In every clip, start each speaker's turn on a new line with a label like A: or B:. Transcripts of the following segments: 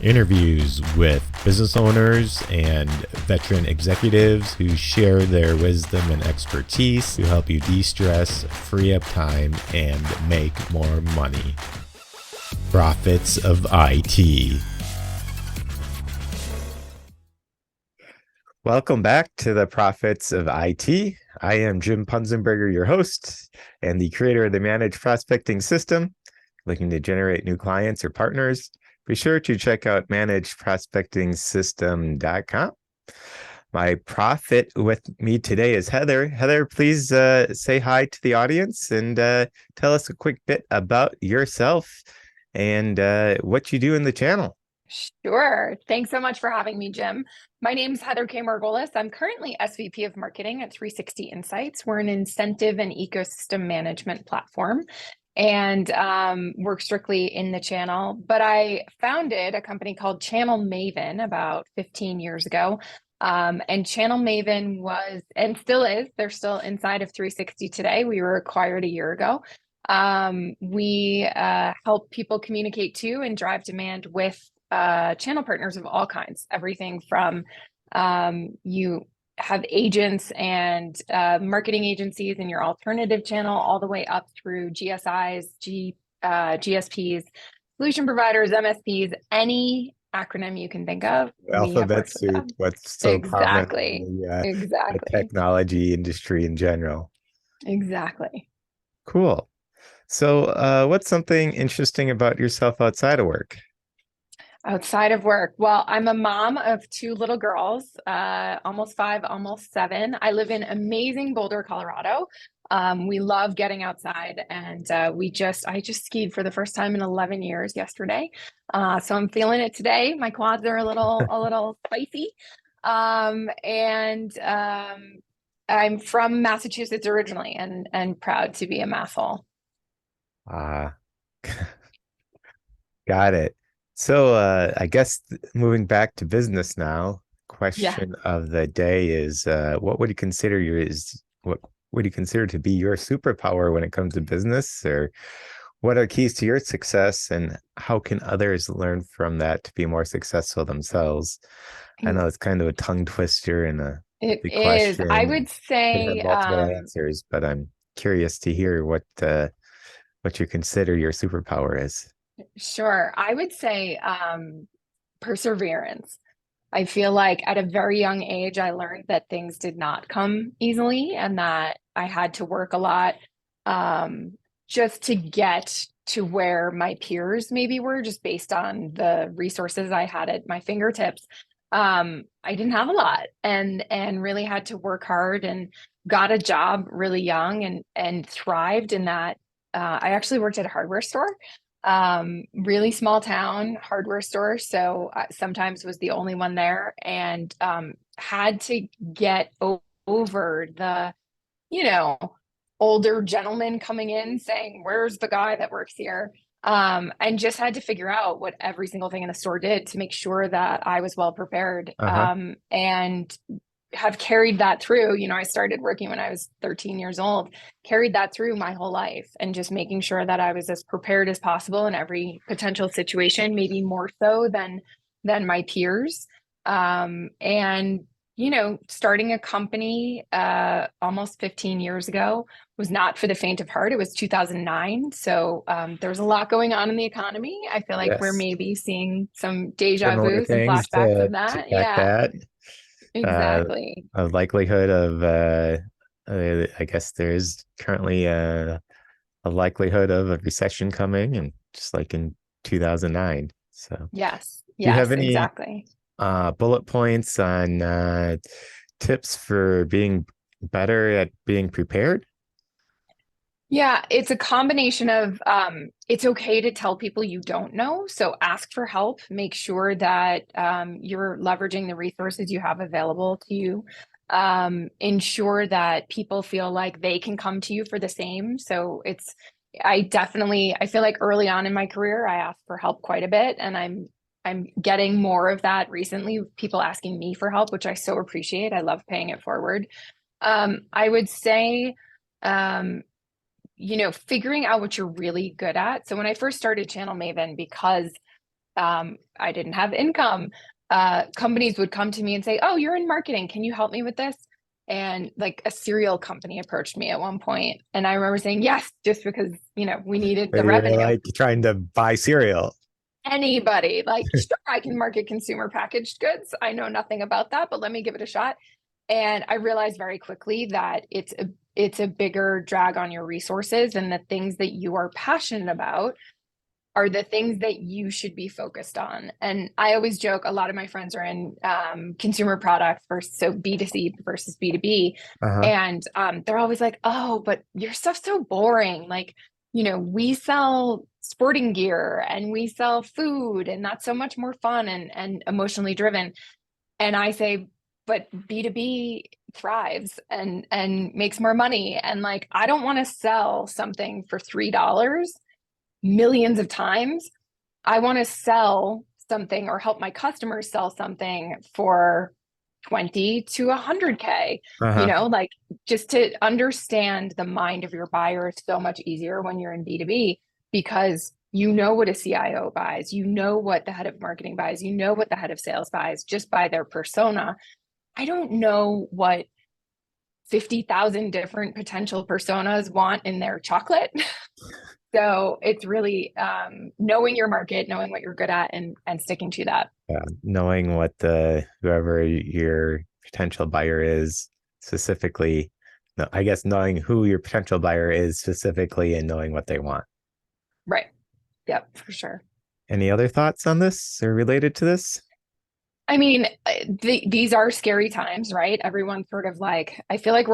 A: interviews with business owners and veteran executives who share their wisdom and expertise to help you de-stress, free up time, and make more money. Profits of IT. Welcome back to the Profits of IT. I am Jim Punzenberger, your host and the creator of the Managed Prospecting System. Looking to generate new clients or partners? Be sure to check out managedprospectingsystem.com. My prophet with me today is Heather. Heather, please say hi to the audience and tell us a quick bit about yourself and what you do in the channel.
B: Sure. Thanks so much for having me, Jim. My name is Heather 𝐶𝐚𝐫𝐝. I'm currently SVP of Marketing at 360 Insights. We're an incentive and ecosystem management platform and work strictly in the channel. But I founded a company called Channel Maven about 15 years ago. And Channel Maven was, and still is, they're still inside of 360 today. We were acquired a year ago. We help people communicate to and drive demand with channel partners of all kinds, everything from you have agents and marketing agencies in your alternative channel, all the way up through GSIs, GSPs, solution providers, MSPs, any acronym you can think of.
A: Alphabet soup, what's so
B: exactly
A: common in the technology industry in general.
B: Exactly.
A: Cool. So what's something interesting about yourself outside of work?
B: Outside of work, well, I'm a mom of two little girls, almost 5, almost 7. I live in amazing Boulder, Colorado. We love getting outside, and I just skied for the first time in 11 years yesterday. So I'm feeling it today. My quads are a little spicy. I'm from Massachusetts originally, and proud to be a Masshole.
A: Got it. So I guess moving back to business now, question of the day is what would you consider what would you consider to be your superpower when it comes to business, or what are keys to your success, and how can others learn from that to be more successful themselves? I know it's kind of a tongue twister and a big question.
B: I would say
A: multiple answers, but I'm curious to hear what you consider your superpower is.
B: Sure. I would say perseverance. I feel like at a very young age, I learned that things did not come easily and that I had to work a lot just to get to where my peers maybe were, just based on the resources I had at my fingertips. I didn't have a lot and really had to work hard, and got a job really young and thrived in that. I actually worked at a hardware store. Really small town hardware store. So sometimes was the only one there, and had to get over the, older gentleman coming in saying, "Where's the guy that works here?" And just had to figure out what every single thing in the store did to make sure that I was well prepared. And have carried that through. I started working when I was 13 years old, carried that through my whole life, and just making sure that I was as prepared as possible in every potential situation, maybe more so than my peers. Starting a company almost 15 years ago was not for the faint of heart. It was 2009. So there's a lot going on in the economy. I feel like we're maybe seeing some deja vu, some flashbacks of that.
A: That.
B: Exactly.
A: A likelihood of I guess there's currently a likelihood of a recession coming, and just like in 2009. So
B: yes,
A: do you have any
B: exactly
A: bullet points on tips for being better at being prepared?
B: Yeah, it's a combination of it's okay to tell people you don't know. So ask for help. Make sure that you're leveraging the resources you have available to you. Ensure that people feel like they can come to you for the same. So I feel like early on in my career, I asked for help quite a bit, and I'm getting more of that recently, people asking me for help, which I so appreciate. I love paying it forward. I would say, figuring out what you're really good at. So when I first started Channel Maven, because I didn't have income. Companies would come to me and say, "Oh, you're in marketing. Can you help me with this?" And like a cereal company approached me at one point, and I remember saying yes, just because, we needed
A: But
B: the
A: you're
B: revenue.
A: like trying to buy cereal.
B: Anybody, like, sure, I can market consumer packaged goods. I know nothing about that, but let me give it a shot. And I realized very quickly that it's a bigger drag on your resources, and the things that you are passionate about are the things that you should be focused on. And I always joke, a lot of my friends are in consumer products versus, so B2C versus B2B.
A: Uh-huh.
B: And they're always like, "Oh, but your stuff's so boring. Like, we sell sporting gear and we sell food, and that's so much more fun and emotionally driven." And I say, but B2B thrives and makes more money. And like, I don't want to sell something for $3 millions of times. I want to sell something or help my customers sell something for 20 to 100K.
A: Uh-huh.
B: Like, just to understand the mind of your buyer is so much easier when you're in B2B, because you know what a CIO buys, you know what the head of marketing buys, you know what the head of sales buys just by their persona. I don't know what 50,000 different potential personas want in their chocolate. So it's really knowing your market, knowing what you're good at, and sticking to that.
A: Yeah, knowing what whoever your potential buyer is specifically, no, I guess knowing who your potential buyer is specifically and knowing what they want.
B: Right. Yep, for sure.
A: Any other thoughts on this or related to this?
B: I mean, these are scary times, right? Everyone's sort of like, I feel like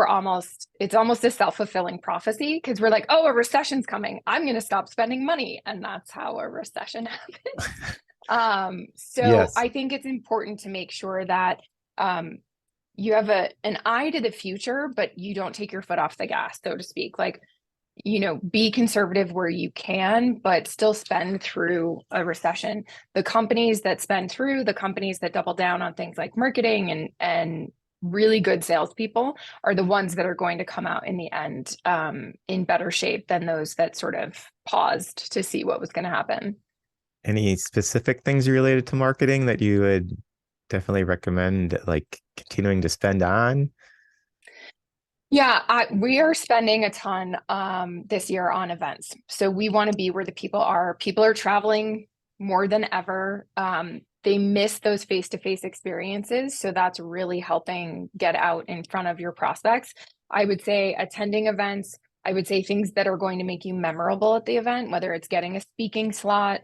B: it's almost a self-fulfilling prophecy, because we're like, "Oh, a recession's coming. I'm going to stop spending money." And that's how a recession happens. So
A: Yes.
B: I think it's important to make sure that you have an eye to the future, but you don't take your foot off the gas, so to speak. Like, be conservative where you can, but still spend through a recession. The companies that spend through, the companies that double down on things like marketing and really good salespeople are the ones that are going to come out in the end in better shape than those that sort of paused to see what was going to happen.
A: Any specific things related to marketing that you would definitely recommend, like continuing to spend on?
B: Yeah, we are spending a ton this year on events. So we want to be where the people are. People are traveling more than ever. They miss those face-to-face experiences. So that's really helping get out in front of your prospects. I would say attending events, I would say things that are going to make you memorable at the event, whether it's getting a speaking slot,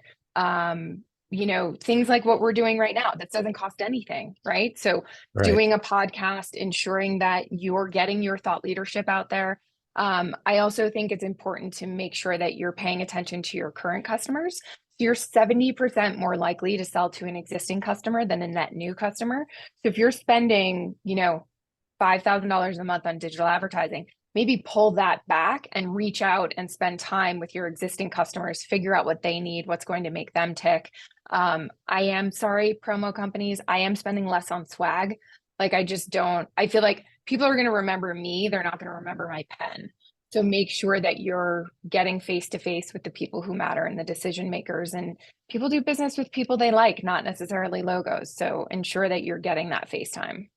B: things like what we're doing right now. That doesn't cost anything, right? So
A: Right.
B: doing a podcast, ensuring that you're getting your thought leadership out there. I also think it's important to make sure that you're paying attention to your current customers. So you're 70% more likely to sell to an existing customer than a net new customer. So if you're spending, $5,000 a month on digital advertising, maybe pull that back and reach out and spend time with your existing customers, figure out what they need, what's going to make them tick. I am sorry, promo companies, I am spending less on swag. Like, I feel like people are going to remember me. They're not going to remember my pen. So make sure that you're getting face to face with the people who matter and the decision makers, and people do business with people they like, not necessarily logos. So ensure that you're getting that face time.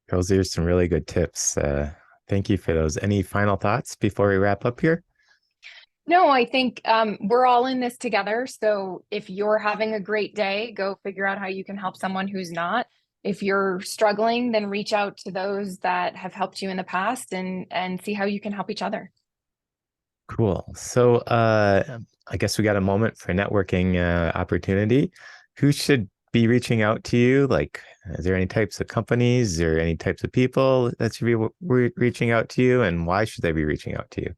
A: Those are some really good tips. Thank you for those. Any final thoughts before we wrap up here?
B: No, I think we're all in this together. So if you're having a great day, go figure out how you can help someone who's not. If you're struggling, then reach out to those that have helped you in the past and see how you can help each other.
A: Cool. So I guess we got a moment for networking opportunity. Who should be reaching out to you? Like, is there any types of companies or any types of people that should be reaching out to you, and why should they be reaching out to you?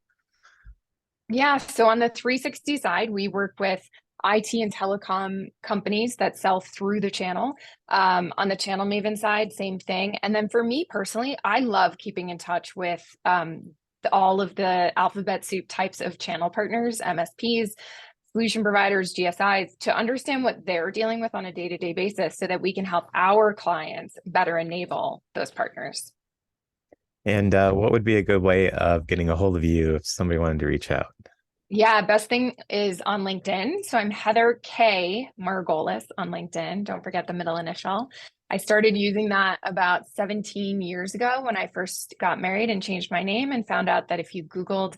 B: Yeah, so on the 360 side, we work with IT and telecom companies that sell through the channel. On the Channel Maven side, same thing. And then for me personally, I love keeping in touch with all of the alphabet soup types of channel partners, MSPs, solution providers, GSIs, to understand what they're dealing with on a day-to-day basis so that we can help our clients better enable those partners.
A: And what would be a good way of getting a hold of you if somebody wanted to reach out?
B: Yeah, best thing is on LinkedIn. So I'm Heather K. Margolis on LinkedIn. Don't forget the middle initial. I started using that about 17 years ago when I first got married and changed my name, and found out that if you Googled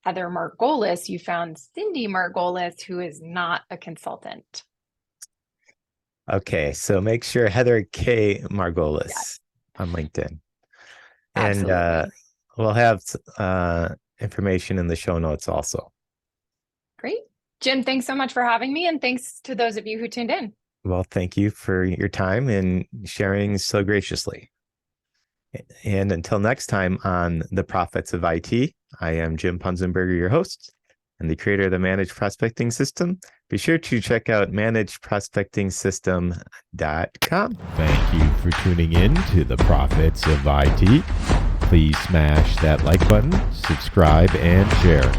B: Heather Margolis, you found Cindy Margolis, who is not a consultant.
A: Okay, so make sure Heather K. Margolis
B: Yes,
A: on LinkedIn. And
B: absolutely.
A: we'll have information in the show notes also.
B: Great. Jim, thanks so much for having me. And thanks to those of you who tuned in.
A: Well, thank you for your time and sharing so graciously. And until next time on The Prophets of IT, I am Jim Punzenberger, your host and the creator of the Managed Prospecting System. Be sure to check out managedprospectingsystem.com.
C: Thank you for tuning in to The Prophets of IT. Please smash that like button, subscribe, and share.